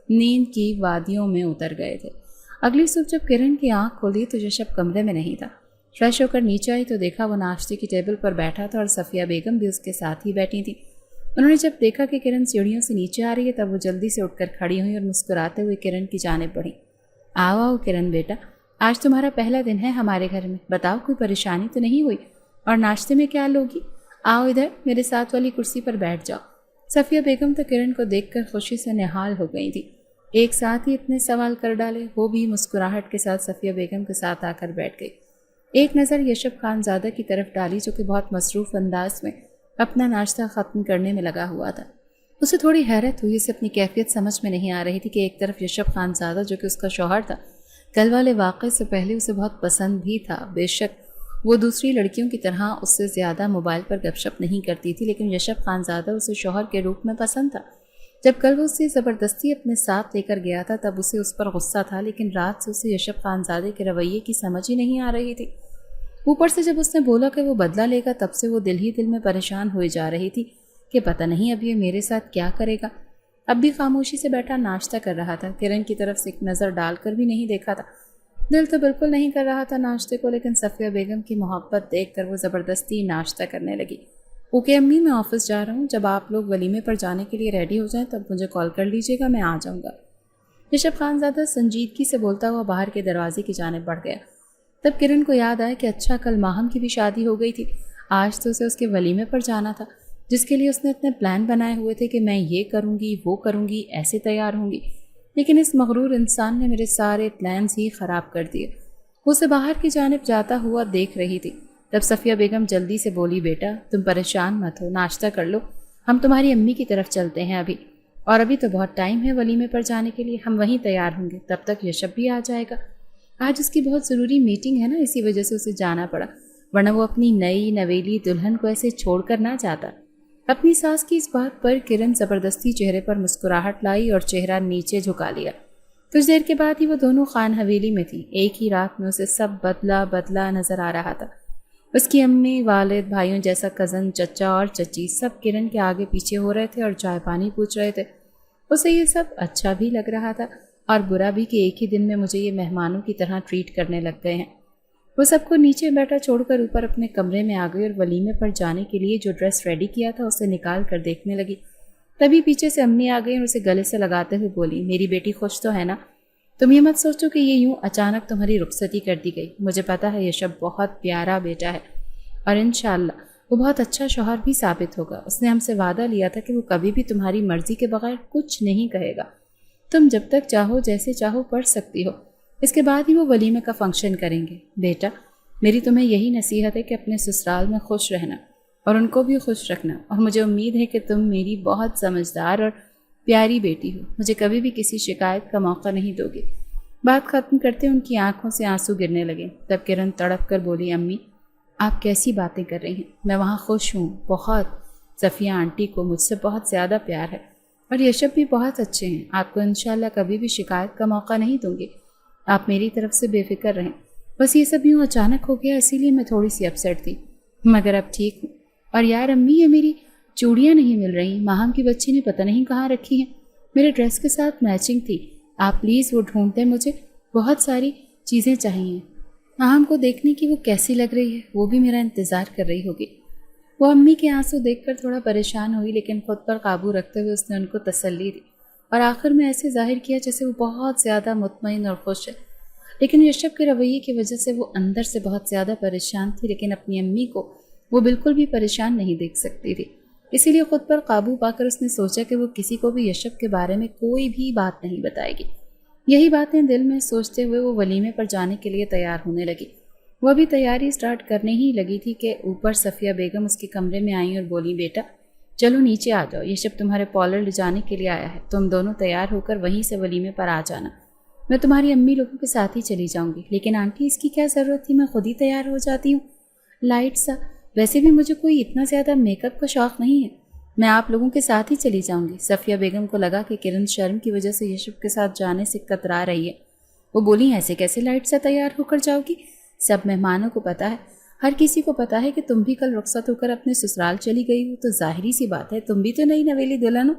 نیند کی وادیوں میں اتر گئے تھے۔ اگلی صبح جب کرن کی آنکھ کھولی تو یشب کمرے میں نہیں تھا۔ فریش ہو کر نیچے آئی تو دیکھا وہ ناشتے کی ٹیبل پر بیٹھا تھا اور صفیہ بیگم بھی اس کے ساتھ ہی بیٹھی تھی۔ انہوں نے جب دیکھا کہ کرن سیڑھیوں سے نیچے آ رہی ہے تب وہ جلدی سے اٹھ کر کھڑی ہوئی اور مسکراتے ہوئے کرن کی جانب بڑھی۔ آؤ آؤ کرن بیٹا، آج تمہارا پہلا دن ہے ہمارے گھر میں، بتاؤ کوئی پریشانی تو نہیں ہوئی؟ اور ناشتے میں کیا لوگی؟ آؤ ادھر میرے ساتھ والی کرسی پر بیٹھ جاؤ۔ صفیہ بیگم تو کرن کو دیکھ کر خوشی سے نہال ہو گئی تھی۔ ایک ساتھ ہی اتنے سوال کر ڈالے، وہ بھی مسکراہٹ کے ساتھ صفیہ بیگم کے ساتھ آ کر بیٹھ گئی۔ ایک نظر یشب خان زادہ کی طرف ڈالی جو کہ بہت مصروف انداز میں اپنا ناشتہ ختم کرنے میں لگا ہوا تھا۔ اسے تھوڑی حیرت ہوئی، اسے اپنی کیفیت سمجھ میں نہیں آ رہی تھی کہ ایک طرف یشب خان زادہ جو کہ اس کا شوہر تھا، کل والے واقعے سے پہلے اسے بہت پسند بھی تھا۔ بے شک وہ دوسری لڑکیوں کی طرح اس سے زیادہ موبائل پر گپ شپ نہیں کرتی تھی، لیکن یشب خان زادہ اسے شوہر کے روپ میں پسند تھا۔ جب کل وہ اسے زبردستی اپنے ساتھ لے کر گیا تھا تب اسے اس پر غصہ تھا، لیکن رات سے اسے یشب خان زادہ کے رویے کی سمجھ ہی نہیں آ رہی تھی۔ اوپر سے جب اس نے بولا کہ وہ بدلہ لے گا تب سے وہ دل ہی دل میں پریشان ہوئی جا رہی تھی کہ پتہ نہیں اب یہ میرے ساتھ کیا کرے گا۔ اب بھی خاموشی سے بیٹھا ناشتہ کر رہا تھا، کرن کی طرف سے ایک نظر ڈال کر بھی نہیں دیکھا تھا۔ دل تو بالکل نہیں کر رہا تھا ناشتے کو، لیکن صفیہ بیگم کی محبت دیکھ کر وہ زبردستی ناشتہ کرنے لگی۔ اوکے امی، میں آفس جا رہا ہوں، جب آپ لوگ ولیمے پر جانے کے لیے ریڈی ہو جائیں تب مجھے کال کر لیجیے گا، میں آ جاؤں گا۔ یشب خان زادہ سنجیدگی سے بولتا ہوا باہر کے دروازے کی جانب بڑھ گیا۔ تب کرن کو یاد آیا کہ اچھا کل ماہم کی بھی شادی ہو گئی تھی، آج تو اسے اس کے ولیمے پر جانا تھا، جس کے لیے اس نے اتنے پلان بنائے ہوئے تھے کہ میں یہ کروں گی، وہ کروں گی، ایسے تیار ہوں گی، لیکن اس مغرور انسان نے میرے سارے پلانز ہی خراب کر دیے۔ وہ اسے باہر کی جانب جاتا ہوا دیکھ رہی تھی۔ تب صفیہ بیگم جلدی سے بولی، بیٹا تم پریشان مت ہو، ناشتہ کر لو، ہم تمہاری امی کی طرف چلتے ہیں ابھی، اور ابھی تو بہت ٹائم ہے ولیمے پر جانے کے لیے، ہم وہیں تیار ہوں گے، تب تک یشب بھی آ جائے گا۔ آج اس کی بہت ضروری میٹنگ ہے نا، اسی وجہ سے اسے جانا پڑا، ورنہ وہ اپنی نئی نویلی دلہن کو ایسے چھوڑ کر نہ جاتا۔ اپنی ساس کی اس بات پر کرن زبردستی چہرے پر مسکراہٹ لائی اور چہرہ نیچے جھکا لیا۔ کچھ دیر کے بعد ہی وہ دونوں خان حویلی میں تھی۔ ایک ہی رات میں اسے سب بدلا بدلا نظر آ رہا تھا۔ اس کی امی، والد، بھائیوں جیسا کزن، چچا اور چچی سب کرن کے آگے پیچھے ہو رہے تھے اور چائے پانی پوچھ رہے تھے۔ اسے یہ سب اچھا بھی لگ رہا تھا اور برا بھی کہ ایک ہی دن میں مجھے یہ مہمانوں کی طرح ٹریٹ کرنے لگ گئے ہیں۔ وہ سب کو نیچے بیٹھا چھوڑ کر اوپر اپنے کمرے میں آ گئی اور ولیمے پر جانے کے لیے جو ڈریس ریڈی کیا تھا اسے نکال کر دیکھنے لگی۔ تبھی پیچھے سے امی آ گئی اور اسے گلے سے لگاتے ہوئے بولی، میری بیٹی خوش تو ہے نا؟ تم یہ مت سوچو کہ یہ یوں اچانک تمہاری رخصتی کر دی گئی، مجھے پتا ہے یشب بہت پیارا بیٹا ہے اور انشاءاللہ وہ بہت اچھا شوہر بھی ثابت ہوگا۔ اس نے ہم سے وعدہ لیا تھا کہ وہ کبھی بھی تمہاری مرضی کے بغیر کچھ نہیں کہے گا، تم جب تک چاہو جیسے چاہو پڑھ سکتی ہو، اس کے بعد ہی وہ ولیمے کا فنکشن کریں گے۔ بیٹا میری تمہیں یہی نصیحت ہے کہ اپنے سسرال میں خوش رہنا اور ان کو بھی خوش رکھنا، اور مجھے امید ہے کہ تم میری بہت سمجھدار اور پیاری بیٹی ہو، مجھے کبھی بھی کسی شکایت کا موقع نہیں دو گی۔ بات ختم کرتے ان کی آنکھوں سے آنسو گرنے لگے۔ تب کرن تڑپ کر بولی، امی آپ کیسی باتیں کر رہی ہیں، میں وہاں خوش ہوں بہت، صفیہ آنٹی کو مجھ سے بہت زیادہ پیار ہے اور یشب بھی بہت اچھے ہیں، آپ کو انشاءاللہ کبھی بھی شکایت کا موقع نہیں دوں گی، آپ میری طرف سے بے فکر رہیں۔ بس یہ سب یوں اچانک ہو گیا، اسی لیے میں تھوڑی سی اپسیٹ تھی، مگر اب ٹھیک ہوں۔ اور یار امی یہ میری چوڑیاں نہیں مل رہی، ماہم کی بچی نے پتہ نہیں کہاں رکھی ہیں، میرے ڈریس کے ساتھ میچنگ تھی، آپ پلیز وہ ڈھونڈ دیں، مجھے بہت ساری چیزیں چاہیے۔ اہم کو دیکھنے کی وہ کیسی لگ رہی ہے، وہ بھی میرا انتظار کر رہی ہوگی۔ وہ امی کے آنسو دیکھ کر تھوڑا پریشان ہوئی، لیکن خود پر قابو رکھتے ہوئے اس نے ان کو تسلی دی اور آخر میں ایسے ظاہر کیا جیسے وہ بہت زیادہ مطمئن اور خوش ہے۔ لیکن یشب کے رویے کی وجہ سے وہ اندر سے بہت زیادہ پریشان تھی، لیکن اپنی امی کو وہ بالکل بھی پریشان نہیں دیکھ سکتی تھی۔ اسی لیے خود پر قابو پا کر اس نے سوچا کہ وہ کسی کو بھی یشب کے بارے میں کوئی بھی بات نہیں بتائے گی۔ یہی باتیں دل میں سوچتے ہوئے وہ ولیمے پر جانے کے لیے تیار ہونے لگی۔ وہ بھی تیاری سٹارٹ کرنے ہی لگی تھی کہ اوپر صفیہ بیگم اس کے کمرے میں آئیں اور بولی، بیٹا چلو نیچے آ جاؤ، یشب تمہارے پارلر لے جانے کے لیے آیا ہے، تم دونوں تیار ہو کر وہیں سے ولیمے پر آ جانا۔ میں تمہاری امی لوگوں کے ساتھ ہی چلی جاؤں گی۔ لیکن آنٹی اس کی کیا ضرورت تھی، میں خود ہی تیار ہو جاتی ہوں۔ لائٹ سا، ویسے بھی مجھے کوئی اتنا زیادہ میک اپ کا شوق نہیں ہے، میں آپ لوگوں کے ساتھ ہی چلی جاؤں گی۔ صفیہ بیگم کو لگا کہ کرن شرم کی وجہ سے یشب کے ساتھ جانے سے کترا رہی ہے۔ وہ بولی، ایسے کیسے لائٹ سا تیار ہو کر جاؤ گی؟ سب مہمانوں کو پتا ہے، ہر کسی کو پتا ہے کہ تم بھی کل رخصت ہو کر اپنے سسرال چلی گئی ہو، تو ظاہری سی بات ہے تم بھی تو نئی نویلی دلہن ہو۔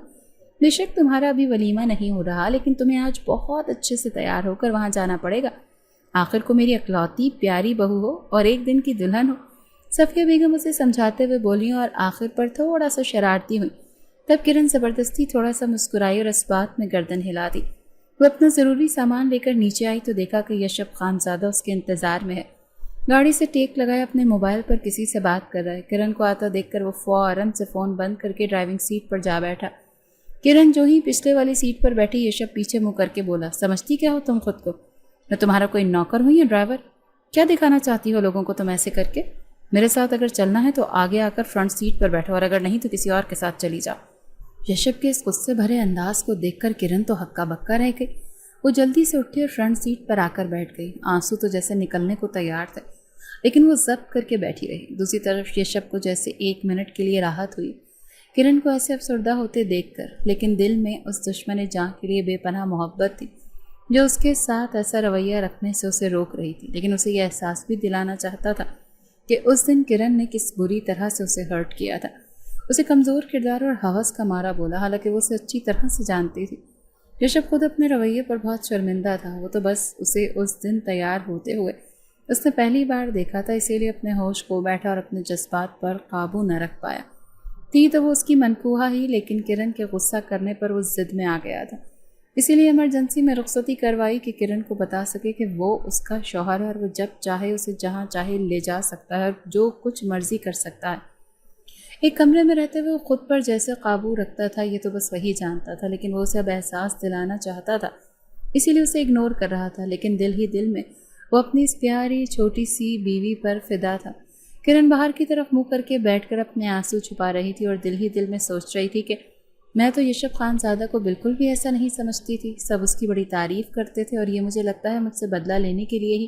بے شک تمہارا ابھی ولیمہ نہیں ہو رہا، لیکن تمہیں آج بہت اچھے سے تیار ہو کر وہاں جانا پڑے گا۔ آخر کو میری اکلوتی پیاری بہو ہو اور ایک دن کی دلہن ہو۔ صفیہ بیگم اسے سمجھاتے ہوئے بولی اور آخر پر تھوڑا سا شرارتی ہوئی۔ تب کرن زبردستی تھوڑا سا مسکرائی اور اس بات میں گردن ہلا دی۔ وہ اپنا ضروری سامان لے کر نیچے آئی تو دیکھا کہ یشب خانزادہ اس کے انتظار میں ہے۔ گاڑی سے ٹیک لگائے اپنے موبائل پر کسی سے بات کر رہا ہے۔ کرن کو آتا دیکھ کر وہ فوراً سے فون بند کر کے ڈرائیونگ سیٹ پر جا بیٹھا۔ کرن جو ہی پچھلے والی سیٹ پر بیٹھی، یشب پیچھے منہ کر کے بولا، سمجھتی کیا ہو تم خود کو؟ میں تمہارا کوئی نوکر ہوں یا ڈرائیور؟ کیا دکھانا چاہتی ہو لوگوں کو تم ایسے کر کے؟ میرے ساتھ اگر چلنا ہے تو آگے آ کر فرنٹ سیٹ پر بیٹھو، اور اگر نہیں تو کسی اور کے ساتھ چلی جاؤ۔ یشب کے اس غصے بھرے انداز کو دیکھ کر کرن تو ہکا بکا رہ گئی۔ وہ جلدی سے اٹھی اور فرنٹ سیٹ پر آ کر بیٹھ گئی۔ آنسو تو جیسے نکلنے کو تیار تھے، لیکن وہ ضبط کر کے بیٹھی رہی۔ دوسری طرف یشب کو جیسے 1 منٹ کے لیے راحت ہوئی کرن کو ایسے افسردہ ہوتے دیکھ کر، لیکن دل میں اس دشمن جاں کے لیے بے پناہ محبت تھی جو اس کے ساتھ ایسا رویہ رکھنے سے اسے روک رہی تھی۔ لیکن اسے یہ احساس بھی دلانا چاہتا تھا کہ اس دن کرن نے کس بری طرح سے اسے ہرٹ کیا تھا۔ اسے کمزور کردار اور ہوس کا مارا بولا، حالانکہ وہ اسے اچھی طرح سے جانتی تھی۔ یشب خود اپنے رویے پر بہت شرمندہ تھا۔ وہ تو بس اسے اس دن تیار ہوتے ہوئے اس نے پہلی بار دیکھا تھا، اسی لیے اپنے ہوش کھو بیٹھا اور اپنے جذبات پر قابو نہ رکھ پایا۔ تھی تو وہ اس کی منقوہا ہی، لیکن کرن کے غصہ کرنے پر وہ ضد میں آ گیا تھا۔ اسی لیے ایمرجنسی میں رخصتی کروائی کہ کرن کو بتا سکے کہ وہ اس کا شوہر ہے اور وہ جب چاہے اسے جہاں چاہے لے جا سکتا ہے اور جو کچھ مرضی کر سکتا ہے۔ ایک کمرے میں رہتے ہوئے وہ خود پر جیسے قابو رکھتا تھا یہ تو بس وہی جانتا تھا، لیکن وہ اسے اب احساس دلانا چاہتا تھا، اسی لیے اسے اگنور کر رہا تھا۔ لیکن دل ہی دل میں وہ اپنی اس پیاری چھوٹی سی بیوی پر فدا تھا۔ کرن باہر کی طرف منہ کر کے بیٹھ کر اپنے آنسو چھپا رہی تھی اور دل ہی دل میں سوچ رہی تھی کہ میں تو یشب خانزادہ کو بالکل بھی ایسا نہیں سمجھتی تھی۔ سب اس کی بڑی تعریف کرتے تھے اور یہ مجھے لگتا ہے مجھ سے بدلہ لینے کے لیے ہی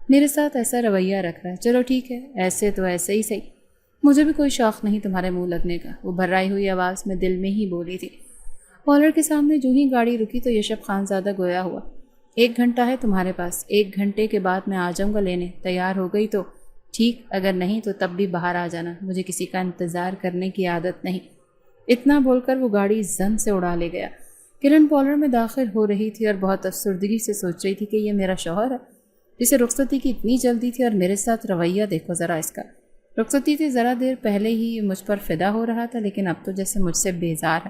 میرے ساتھ ایسا رویہ رکھ رہا ہے۔ چلو ٹھیک ہے، ایسے تو ایسے ہی صحیح، مجھے بھی کوئی شوق نہیں تمہارے منہ لگنے کا، وہ بھرائی ہوئی آواز میں دل میں ہی بولی تھی۔ پارلر کے سامنے جو ہی گاڑی رکی تو یشب خانزادہ گویا ہوا، 1 گھنٹہ ہے تمہارے پاس، 1 گھنٹے کے بعد میں آ جاؤں گا لینے، تیار ہو گئی تو ٹھیک، اگر نہیں تو تب بھی باہر آ جانا، مجھے کسی کا انتظار کرنے کی عادت نہیں۔ اتنا بول کر وہ گاڑی زن سے اڑا لے گیا۔ کرن پارلر میں داخل ہو رہی تھی اور بہت افسردگی سے سوچ رہی تھی کہ یہ میرا شوہر ہے جسے رخصتی کی اتنی جلدی تھی، اور میرے ساتھ رویہ دیکھو ذرا اس کا۔ رخصتی تھی ذرا دیر پہلے ہی مجھ پر فدا ہو رہا تھا، لیکن اب تو جیسے مجھ سے بیزار ہے۔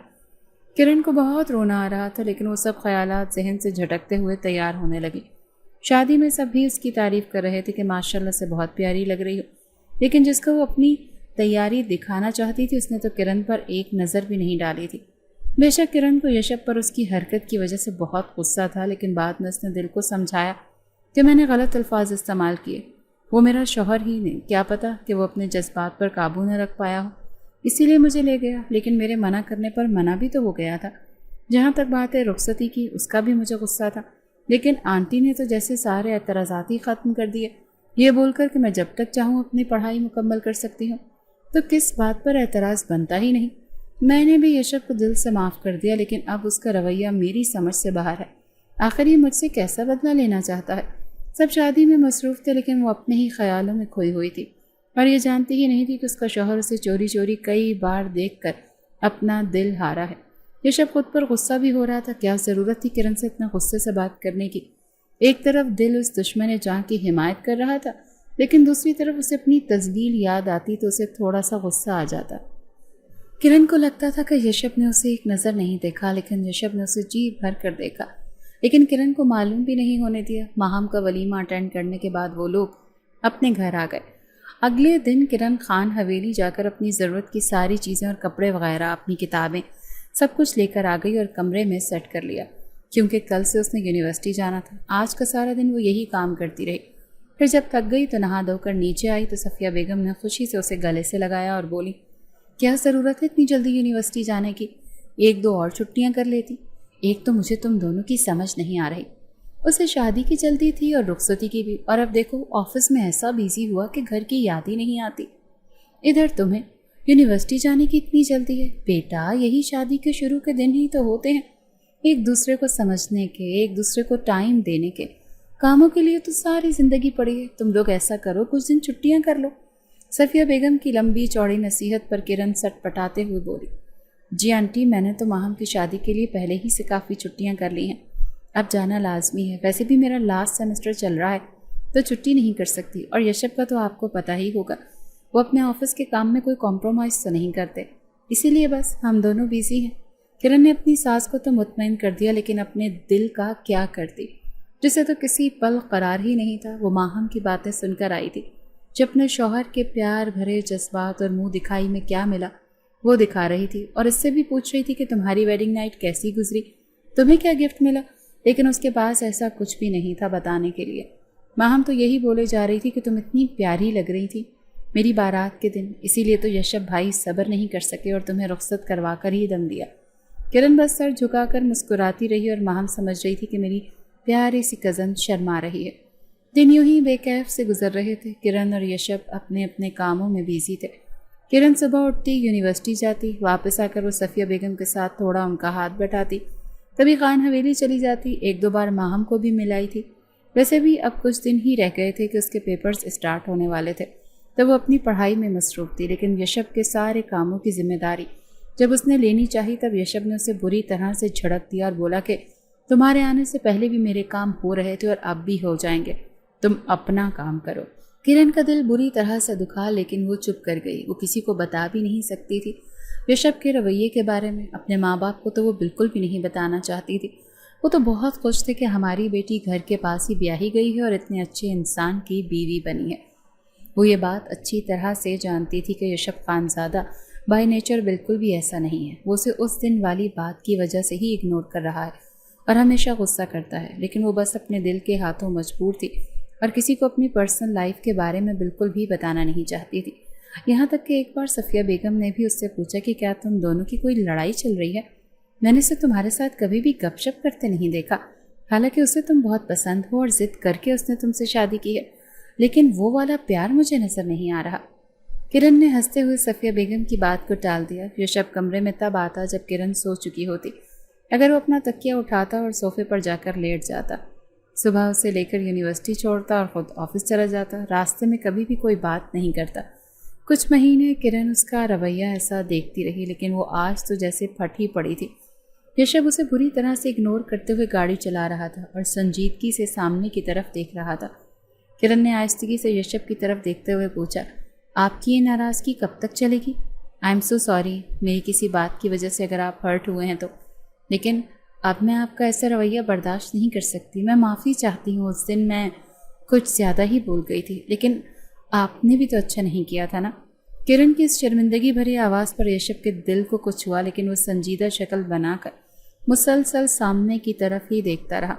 کرن کو بہت رونا آ رہا تھا، لیکن وہ سب خیالات ذہن سے جھٹکتے ہوئے تیار ہونے لگی۔ شادی میں سب بھی اس کی تعریف کر رہے تھے کہ ماشاءاللہ سے بہت پیاری لگ رہی ہو، لیکن جس کو وہ اپنی تیاری دکھانا چاہتی تھی اس نے تو کرن پر ایک نظر بھی نہیں ڈالی تھی۔ بے شک کرن کو یشب پر اس کی حرکت کی وجہ سے بہت غصہ تھا، لیکن بعد میں اس نے دل کو سمجھایا کہ میں نے غلط الفاظ استعمال کیے، وہ میرا شوہر ہی نہیں، کیا پتہ کہ وہ اپنے جذبات پر قابو نہ رکھ پایا ہو، اسی لیے مجھے لے گیا، لیکن میرے منع کرنے پر منع بھی تو ہو گیا تھا۔ جہاں تک بات ہے رخصتی کی، اس کا بھی مجھے غصہ تھا، لیکن آنٹی نے تو جیسے سارے اعتراضات ہی ختم کر دیے، یہ بول کر کہ میں جب تک چاہوں اپنی پڑھائی مکمل کر سکتی ہوں، تو کس بات پر اعتراض بنتا ہی نہیں۔ میں نے بھی یشب کو دل سے معاف کر دیا، لیکن اب اس کا رویہ میری سمجھ سے باہر ہے۔ آخر یہ مجھ سے کیسا بدلہ لینا چاہتا ہے؟ سب شادی میں مصروف تھے، لیکن وہ اپنے ہی خیالوں میں کھوئی ہوئی تھی اور یہ جانتی ہی نہیں تھی کہ اس کا شوہر اسے چوری چوری کئی بار دیکھ کر اپنا دل ہارا ہے۔ یشب خود پر غصہ بھی ہو رہا تھا. کیا ضرورت تھی کرن سے اتنا غصے سے بات کرنے کی؟ ایک طرف دل اس دشمن جاں کی حمایت کر رہا تھا، لیکن دوسری طرف اسے اپنی تذلیل یاد آتی تو اسے تھوڑا سا غصہ آ جاتا. کرن کو لگتا تھا کہ یشب نے اسے ایک نظر نہیں دیکھا، لیکن یشب نے اسے جی بھر کر دیکھا. لیکن کرن کو معلوم بھی نہیں ہونے دیا. ماہم کا ولیمہ اٹینڈ کرنے کے بعد وہ لوگ اپنے گھر آ گئے. اگلے دن کرن خان حویلی جا کر اپنی ضرورت کی ساری چیزیں اور کپڑے وغیرہ، اپنی کتابیں، سب کچھ لے کر آ گئی اور کمرے میں سیٹ کر لیا، کیونکہ کل سے اس نے یونیورسٹی جانا تھا. آج کا سارا دن وہ یہی کام کرتی رہی. پھر جب تھک گئی تو نہا دھو کر نیچے آئی تو صفیہ بیگم نے خوشی سے اسے گلے سے لگایا اور بولی، کیا ضرورت ہے اتنی جلدی یونیورسٹی جانے کی؟ ایک دو اور چھٹیاں کر لیتی. ایک تو مجھے تم دونوں کی سمجھ نہیں آ رہی. اسے شادی کی جلدی تھی اور رخصتی کی بھی، اور اب دیکھو آفس میں ایسا بیزی ہوا کہ گھر کی یاد ہی نہیں آتی. ادھر تمہیں یونیورسٹی جانے کی اتنی جلدی ہے. بیٹا یہی شادی کے شروع کے دن ہی تو ہوتے ہیں، ایک دوسرے کو سمجھنے کے، ایک دوسرے کو ٹائم دینے کے. کاموں کے لیے تو ساری زندگی پڑی ہے. تم لوگ ایسا کرو کچھ دن چھٹیاں کر لو. صفیہ بیگم کی لمبی چوڑی نصیحت پر کرن سٹ پٹاتے ہوئے بولی، جی آنٹی میں نے تو ماہم کی شادی کے لیے پہلے ہی سے کافی چھٹیاں کر لی ہیں. اب جانا لازمی ہے. ویسے بھی میرا لاسٹ سیمسٹر چل رہا ہے تو چھٹی نہیں کر سکتی. اور یشب کا تو آپ کو پتہ ہی ہوگا، وہ اپنے آفس کے کام میں کوئی کمپرومائز تو نہیں کرتے، اسی لیے بس ہم دونوں بیزی ہیں. کرن نے اپنی ساس کو تو مطمئن کر دیا، لیکن اپنے دل کا کیا کرتی، جسے تو کسی پل قرار ہی نہیں تھا. وہ ماہم کی باتیں سن کر آئی تھی جو اپنے شوہر کے پیار بھرے جذبات اور منہ دکھائی میں کیا ملا وہ دکھا رہی تھی، اور اس سے بھی پوچھ رہی تھی کہ تمہاری ویڈنگ نائٹ کیسی گزری، تمہیں کیا گفٹ ملا. لیکن اس کے پاس ایسا کچھ بھی نہیں تھا بتانے کے لیے. ماہم تو یہی بولے جا رہی تھی کہ تم اتنی پیاری لگ رہی تھی میری بارات کے دن، اسی لیے تو یشب بھائی صبر نہیں کر سکے اور تمہیں رخصت کروا کر ہی دم دیا. کرن بس سر جھکا کر مسکراتی رہی اور ماہم سمجھ رہی تھی کہ میری پیاری سی کزن شرما رہی ہے. دن یوں ہی بے کیف سے گزر رہے تھے. کرن اور یشب اپنے اپنے کاموں میں بیزی تھے. کرن صبح اٹھتی، یونیورسٹی جاتی، واپس آ کر وہ صفیہ بیگم کے ساتھ تھوڑا ان کا ہاتھ بٹاتی، کبھی خان حویلی چلی جاتی. ایک دو بار ماہم کو بھی ملائی تھی. ویسے بھی اب کچھ دن ہی رہ گئے تھے کہ اس کے پیپرز اسٹارٹ ہونے والے تھے، تو وہ اپنی پڑھائی میں مصروف تھی. لیکن یشب کے سارے کاموں کی ذمہ داری جب اس نے لینی چاہی تب یشب نے اسے بری طرح سے جھڑک دیا اور بولا کہ تمہارے آنے سے پہلے بھی میرے کام ہو رہے تھے اور اب بھی ہو جائیں گے، تم اپنا کام کرو. کرن کا دل بری طرح سے دکھا، لیکن وہ چپ کر گئی. وہ کسی کو بتا بھی نہیں سکتی تھی یشب کے رویے کے بارے میں. اپنے ماں باپ کو تو وہ بالکل بھی نہیں بتانا چاہتی تھی. وہ تو بہت خوش تھے کہ ہماری بیٹی گھر کے پاس ہی بیاہی گئی ہے اور اتنے اچھے انسان کی بیوی بنی ہے. وہ یہ بات اچھی طرح سے جانتی تھی کہ یشب خانزادہ بائی نیچر بالکل بھی ایسا نہیں ہے. وہ اسے اس دن والی بات کی وجہ سے ہی اگنور کر رہا ہے اور ہمیشہ غصہ کرتا ہے. لیکن وہ بس اپنے دل کے ہاتھوں مجبور تھی اور کسی کو اپنی پرسنل لائف کے بارے میں بالکل بھی بتانا نہیں چاہتی تھی. یہاں تک کہ ایک بار صفیہ بیگم نے بھی اس سے پوچھا کہ کیا تم دونوں کی کوئی لڑائی چل رہی ہے؟ میں نے اسے تمہارے ساتھ کبھی بھی گپ شپ کرتے نہیں دیکھا، حالانکہ اسے تم بہت پسند ہو اور ضد کر کے اس نے تم سے شادی کی ہے، لیکن وہ والا پیار مجھے نظر نہیں آ رہا. کرن نے ہنستے ہوئے صفیہ بیگم کی بات کو ٹال دیا. یشب کمرے میں تب آتا جب کرن سو چکی ہوتی. اگر وہ اپنا تکیہ اٹھاتا اور صوفے پر جا کر لیٹ جاتا. صبح اسے لے کر یونیورسٹی چھوڑتا اور خود آفس چلا جاتا. راستے میں کبھی بھی کوئی بات نہیں کرتا. کچھ مہینے کرن اس کا رویہ ایسا دیکھتی رہی، لیکن وہ آج تو جیسے پھٹ ہی پڑی تھی. یشب اسے بری طرح سے اگنور کرتے ہوئے گاڑی چلا رہا تھا اور سنجیدگی سے سامنے کی طرف دیکھ رہا تھا. کرن نے آہستگی سے یشب کی طرف دیکھتے ہوئے پوچھا، آپ کی یہ ناراضگی کب تک چلے گی؟ آئی ایم سو سوری، میری کسی بات کی وجہ سے اگر آپ ہرٹ ہوئے ہیں تو، لیکن اب میں آپ کا ایسا رویہ برداشت نہیں کر سکتی. میں معافی چاہتی ہوں، اس دن میں کچھ زیادہ ہی بول گئی تھی، لیکن آپ نے بھی تو اچھا نہیں کیا تھا نا. کرن کی اس شرمندگی بھری آواز پر یشب کے دل کو کچھ ہوا، لیکن وہ سنجیدہ شکل بنا کر مسلسل سامنے کی طرف ہی دیکھتا رہا.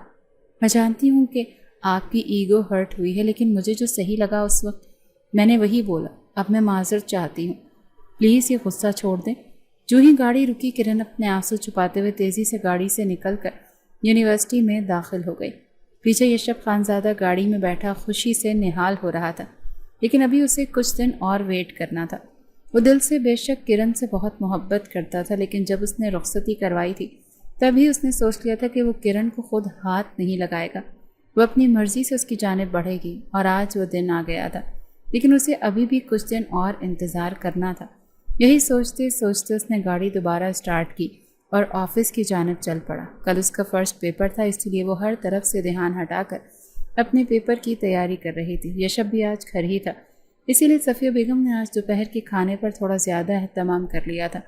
میں جانتی ہوں کہ آپ کی ایگو ہرٹ ہوئی ہے، لیکن مجھے جو صحیح لگا اس وقت میں نے وہی بولا. اب میں معذرت چاہتی ہوں، پلیز یہ غصہ چھوڑ دیں. جو ہی گاڑی رکی کرن اپنے آنسو چھپاتے ہوئے تیزی سے گاڑی سے نکل کر یونیورسٹی میں داخل ہو گئی. پیچھے یشب خانزادہ گاڑی میں بیٹھا خوشی سے نہال ہو رہا تھا، لیکن ابھی اسے کچھ دن اور ویٹ کرنا تھا. وہ دل سے بے شک کرن سے بہت محبت کرتا تھا، لیکن جب اس نے رخصتی کروائی تھی تبھی اس نے سوچ لیا تھا کہ وہ کرن کو خود ہاتھ نہیں لگائے گا، وہ اپنی مرضی سے اس کی جانب بڑھے گی. اور آج وہ دن آ گیا تھا، لیکن اسے ابھی بھی کچھ دن اور انتظار کرنا تھا. یہی سوچتے سوچتے اس نے گاڑی دوبارہ اسٹارٹ کی اور آفس کی جانب چل پڑا۔ کل اس کا فرسٹ پیپر تھا، اس لیے وہ ہر طرف سے دھیان ہٹا کر اپنے پیپر کی تیاری کر رہی تھی۔ یشب بھی آج گھر ہی تھا، اسی لیے صفیہ بیگم نے آج دوپہر کے کھانے پر تھوڑا زیادہ اہتمام کر لیا تھا،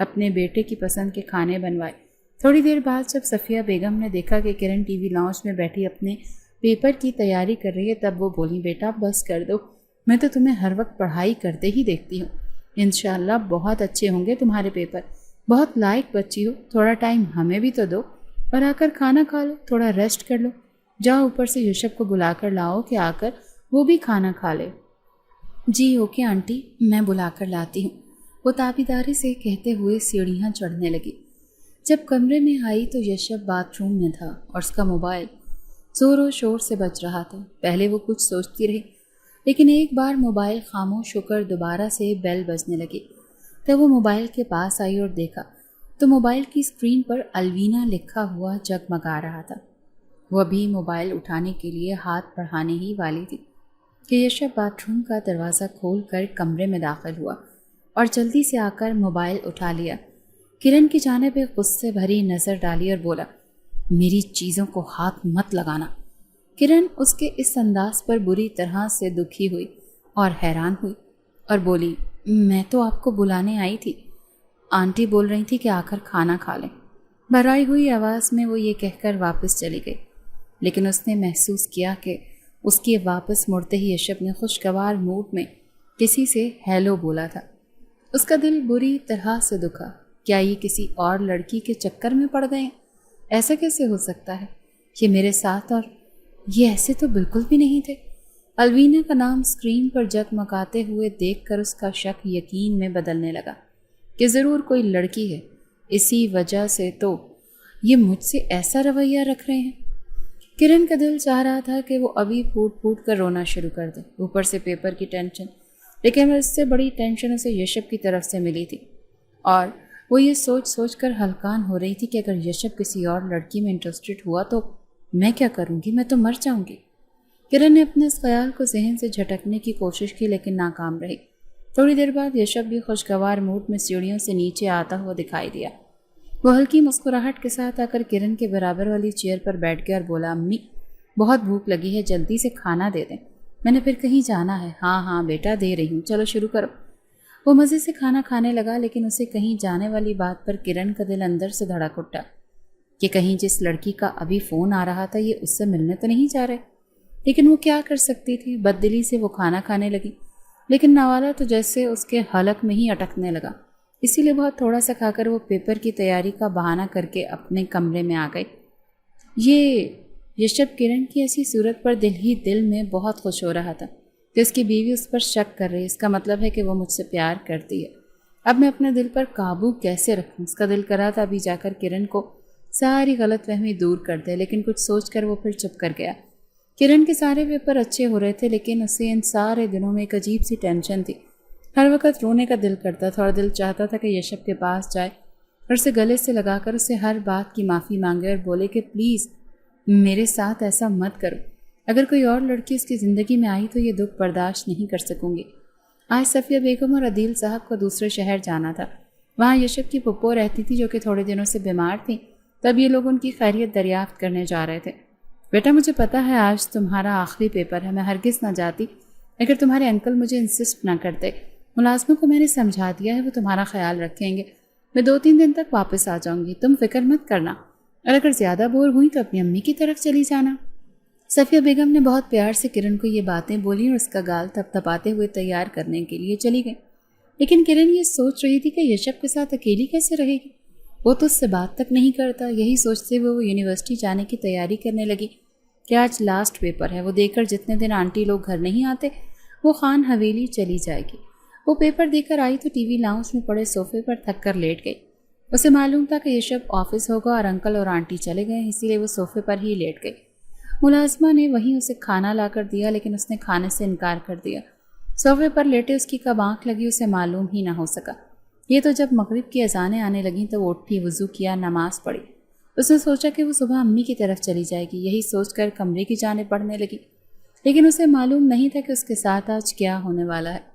اپنے بیٹے کی پسند کے کھانے بنوائے۔ تھوڑی دیر بعد جب صفیہ بیگم نے دیکھا کہ کرن ٹی وی لاؤنج میں بیٹھی اپنے پیپر کی تیاری کر رہی ہے، تب وہ بولی، بیٹا بس کر دو، میں تو تمہیں ہر وقت پڑھائی کرتے ہی دیکھتی ہوں، انشاءاللہ بہت اچھے ہوں گے تمہارے پیپر، بہت لائق بچی ہو، تھوڑا ٹائم ہمیں بھی تو دو، اور آ کر کھانا کھا لو، تھوڑا ریسٹ کر لو، جاؤ اوپر سے یوشب کو بلا کر لاؤ کہ آ کر وہ بھی کھانا کھا لے۔ جی اوکے آنٹی، میں بلا کر لاتی ہوں، وہ تابیداری سے کہتے ہوئے سیڑھیاں چڑھنے لگی۔ جب کمرے میں آئی تو یشب باتھ روم میں تھا اور اس کا موبائل زور و شور سے بج رہا تھا۔ پہلے وہ کچھ سوچتی رہی، لیکن ایک بار موبائل خاموش ہو کر دوبارہ سے بیل بجنے لگی۔ تب وہ موبائل کے پاس آئی اور دیکھا تو موبائل کی اسکرین پر الوینا لکھا ہوا جگمگا رہا تھا۔ وہ ابھی موبائل اٹھانے کے لیے ہاتھ بڑھانے ہی والی تھی کہ یشب باتھ روم کا دروازہ کھول کر کمرے میں داخل ہوا اور جلدی سے آ کر موبائل اٹھا لیا۔ کرن کی جانب ایک غصے بھری نظر ڈالی اور بولا، میری چیزوں کو ہاتھ مت لگانا۔ کرن اس کے اس انداز پر بری طرح سے دکھی ہوئی اور حیران ہوئی اور بولی، میں تو آپ کو بلانے آئی تھی، آنٹی بول رہی تھی کہ آ کر کھانا کھا لیں۔ بھرائی ہوئی آواز میں وہ یہ کہہ کر واپس چلی گئی، لیکن اس نے محسوس کیا کہ اس کے واپس مڑتے ہی یشب نے خوشگوار موڈ میں کسی سے ہیلو بولا تھا۔ اس کا دل بری طرح سے دکھا۔ کیا یہ کسی اور لڑکی کے چکر میں پڑ گئے ہیں؟ ایسا کیسے ہو سکتا ہے؟ یہ میرے ساتھ اور یہ ایسے تو بالکل بھی نہیں تھے۔ الوینا کا نام اسکرین پر جگمگاتے ہوئے دیکھ کر اس کا شک یقین میں بدلنے لگا کہ ضرور کوئی لڑکی ہے، اسی وجہ سے تو یہ مجھ سے ایسا رویہ رکھ رہے ہیں۔ کرن کا دل چاہ رہا تھا کہ وہ ابھی پھوٹ پھوٹ کر رونا شروع کر دے، اوپر سے پیپر کی ٹینشن، لیکن اس سے بڑی ٹینشن اسے یشب کی طرف سے ملی تھی، اور وہ یہ سوچ سوچ کر ہلکان ہو رہی تھی کہ اگر یشب کسی اور لڑکی میں انٹرسٹڈ ہوا تو میں کیا کروں گی، میں تو مر جاؤں گی۔ کرن نے اپنے اس خیال کو ذہن سے جھٹکنے کی کوشش کی، لیکن ناکام رہی۔ تھوڑی دیر بعد یشب بھی خوشگوار موڈ میں سیڑھیوں سے نیچے آتا ہوا دکھائی دیا۔ وہ ہلکی مسکراہٹ کے ساتھ آ کر کرن کے برابر والی چیئر پر بیٹھ گیا اور بولا، امی بہت بھوک لگی ہے، جلدی سے کھانا دے دیں، میں نے پھر کہیں جانا ہے۔ ہاں ہاں بیٹا دے رہی ہوں، چلو شروع کرو۔ وہ مزے سے کھانا کھانے لگا، لیکن اسے کہیں جانے والی بات پر کرن کا دل اندر سے دھڑک اٹھا کہ کہیں جس لڑکی کا ابھی فون آ رہا تھا یہ اس سے ملنے تو نہیں جا رہے۔ لیکن وہ کیا کر سکتی تھی؟ بددلی سے وہ کھانا کھانے لگی، لیکن نوالا تو جیسے اس کے حلق میں ہی اٹکنے لگا، اسی لیے بہت تھوڑا سا کھا کر وہ پیپر کی تیاری کا بہانہ کر کے اپنے کمرے میں آ گئی۔ یہ یشب کرن کی ایسی صورت پر دل ہی دل میں بہت خوش ہو رہا تھا کہ اس کی بیوی اس پر شک کر رہی، اس کا مطلب ہے کہ وہ مجھ سے پیار کرتی ہے۔ اب میں اپنے دل پر قابو کیسے رکھوں؟ اس کا دل کرا تھا ابھی جا کر کرن کو ساری غلط فہمی دور کر دے، لیکن کچھ سوچ کر وہ پھر چپ کر گیا۔ کرن کے سارے پیپر اچھے ہو رہے تھے، لیکن اسے ان سارے دنوں میں ایک عجیب سی ٹینشن تھی۔ ہر وقت رونے کا دل کرتا تھا اور دل چاہتا تھا کہ یشب کے پاس جائے اور اسے گلے سے لگا کر اسے ہر بات کی معافی مانگے اور بولے کہ پلیز میرے ساتھ ایسا مت کرو، اگر کوئی اور لڑکی اس کی زندگی میں آئی تو یہ دکھ برداشت نہیں کر سکوں گی۔ آج صفیہ بیگم اور عدیل صاحب کو دوسرے شہر جانا تھا، وہاں یشب کی پھپھو رہتی تھی جو کہ تھوڑے دنوں سے بیمار تھیں، تب یہ لوگ ان کی خیریت دریافت کرنے جا رہے تھے۔ بیٹا مجھے پتا ہے آج تمہارا آخری پیپر ہے، میں ہرگز نہ جاتی اگر تمہارے انکل مجھے انسسٹ نہ کرتے۔ ملازموں کو میں نے سمجھا دیا ہے، وہ تمہارا خیال رکھیں گے، میں 2-3 دن تک واپس آ جاؤں گی، تم فکر مت کرنا، اور اگر زیادہ بور ہوئی تو اپنی امی کی طرف چلی جانا۔ صفیہ بیگم نے بہت پیار سے کرن کو یہ باتیں بولی اور اس کا گال تھپ تھپاتے ہوئے تیار کرنے کے لیے چلی گئی، لیکن کرن یہ سوچ رہی تھی کہ یشب کے ساتھ اکیلی کیسے رہے گی، وہ تو اس سے بات تک نہیں کرتا۔ یہی سوچتے ہوئے وہ یونیورسٹی جانے کی تیاری کرنے لگی کہ آج لاسٹ پیپر ہے، وہ دیکھ کر جتنے دن آنٹی لوگ گھر نہیں آتے وہ خان حویلی چلی جائے گی۔ وہ پیپر دے کر آئی تو ٹی وی لاؤنج میں پڑے صوفے پر تھک کر لیٹ گئی۔ اسے معلوم تھا کہ یشب آفس ہوگا اور انکل اور آنٹی چلے گئے، اسی لیے وہ صوفے پر ہی لیٹ گئی۔ ملازمہ نے وہیں اسے کھانا لا کر دیا، لیکن اس نے کھانے سے انکار کر دیا۔ صوفے پر لیٹے اس کی کب آنکھ لگی اسے معلوم ہی نہ ہو سکا۔ یہ تو جب مغرب کی اذانیں آنے لگیں تو وہ اٹھی، وضو کیا، نماز پڑھی۔ اس نے سوچا کہ وہ صبح امی کی طرف چلی جائے گی، یہی سوچ کر کمرے کی جانب بڑھنے لگی، لیکن اسے معلوم نہیں تھا کہ اس کے ساتھ آج کیا ہونے والا ہے۔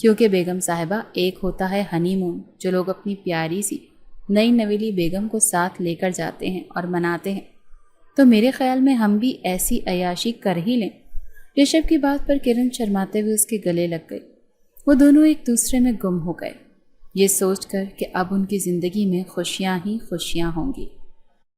کیونکہ بیگم صاحبہ ایک ہوتا ہے ہنی مون جو لوگ اپنی پیاری سی نئی نویلی بیگم کو ساتھ لے کر جاتے ہیں اور مناتے ہیں، تو میرے خیال میں ہم بھی ایسی عیاشی کر ہی لیں۔ رشب کی بات پر کرن شرماتے ہوئے اس کے گلے لگ گئی۔ وہ دونوں ایک دوسرے میں گم ہو گئے، یہ سوچ کر کہ اب ان کی زندگی میں خوشیاں ہی خوشیاں ہوں گی۔